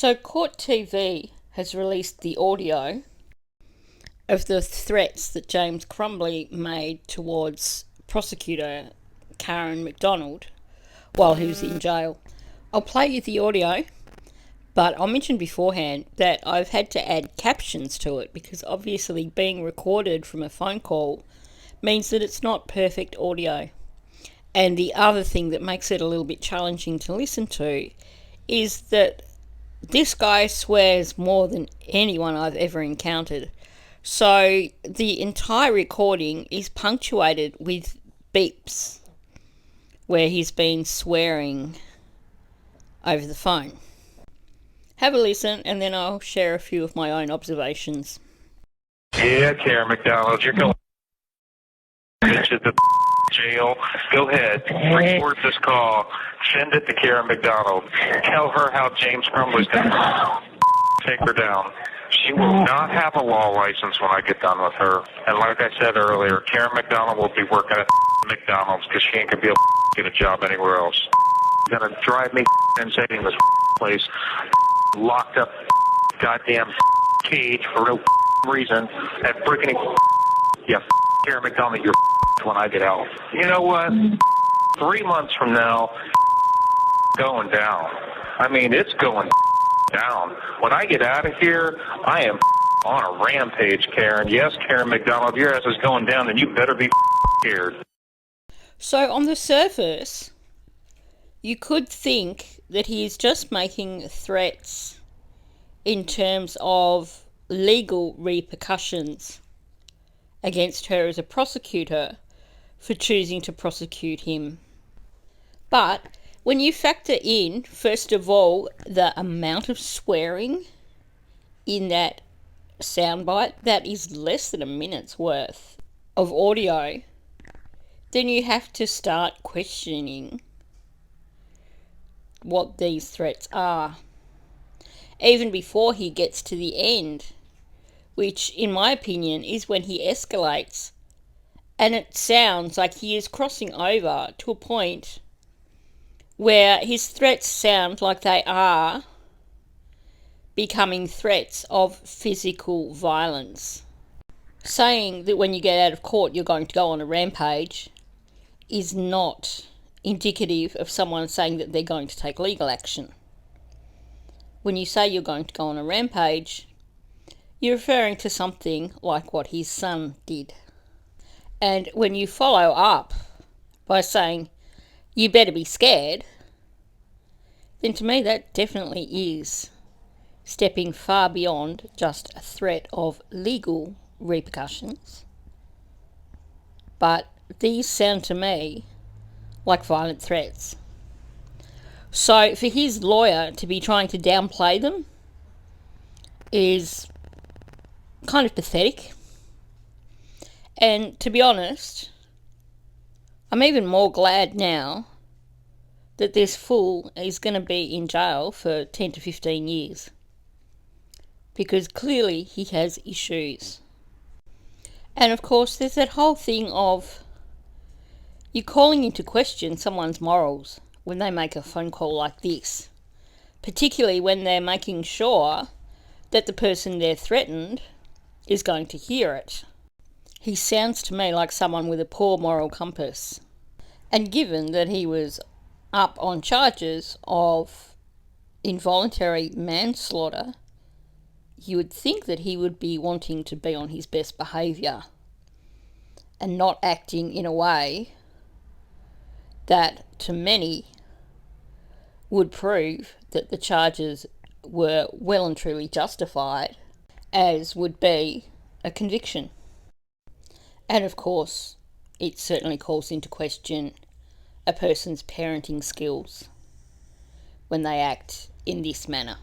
So Court TV has released the audio of the threats that James Crumbley made towards prosecutor Karen McDonald while he was in jail. I'll play you the audio, but I'll mention beforehand that I've had to add captions to it because obviously being recorded from a phone call means that it's not perfect audio. And the other thing that makes it a little bit challenging to listen to is that this guy swears more than anyone I've ever encountered. So the entire recording is punctuated with beeps where he's been swearing over the phone. Have a listen and then I'll share a few of my own observations. Yeah, Karen McDonald, you're going to the jail. Go ahead, record this call, send it to Karen McDonald. Tell her how James Crumbley's going to take her down. She will not have a law license when I get done with her. And like I said earlier, Karen McDonald will be working at McDonald's because she ain't going to be able to get a job anywhere else. Going to drive me insane this place. Locked up goddamn cage for no reason. And freaking Karen McDonald, you're when I get out. You know what? 3 months from now, going down. I mean, it's going down. When I get out of here, I am on a rampage, Karen. Yes, Karen McDonald, your ass is going down, and you better be scared. So on the surface, you could think that he is just making threats in terms of legal repercussions against her as a prosecutor for choosing to prosecute him. But when you factor in, first of all, the amount of swearing in that soundbite, that is less than a minute's worth of audio, then you have to start questioning what these threats are. Even before he gets to the end, which in my opinion is when he escalates, and it sounds like he is crossing over to a point where his threats sound like they are becoming threats of physical violence. Saying that when you get out of court you're going to go on a rampage is not indicative of someone saying that they're going to take legal action. When you say you're going to go on a rampage, you're referring to something like what his son did. And when you follow up by saying, you better be scared, then to me that definitely is stepping far beyond just a threat of legal repercussions. But these sound to me like violent threats. So for his lawyer to be trying to downplay them is kind of pathetic. And to be honest, I'm even more glad now that this fool is going to be in jail for 10 to 15 years. Because clearly he has issues. And of course there's that whole thing of you calling into question someone's morals when they make a phone call like this. Particularly when they're making sure that the person they're threatened is going to hear it. He sounds to me like someone with a poor moral compass. And given that he was up on charges of involuntary manslaughter, you would think that he would be wanting to be on his best behaviour and not acting in a way that to many would prove that the charges were well and truly justified, as would be a conviction. And of course, it certainly calls into question a person's parenting skills when they act in this manner.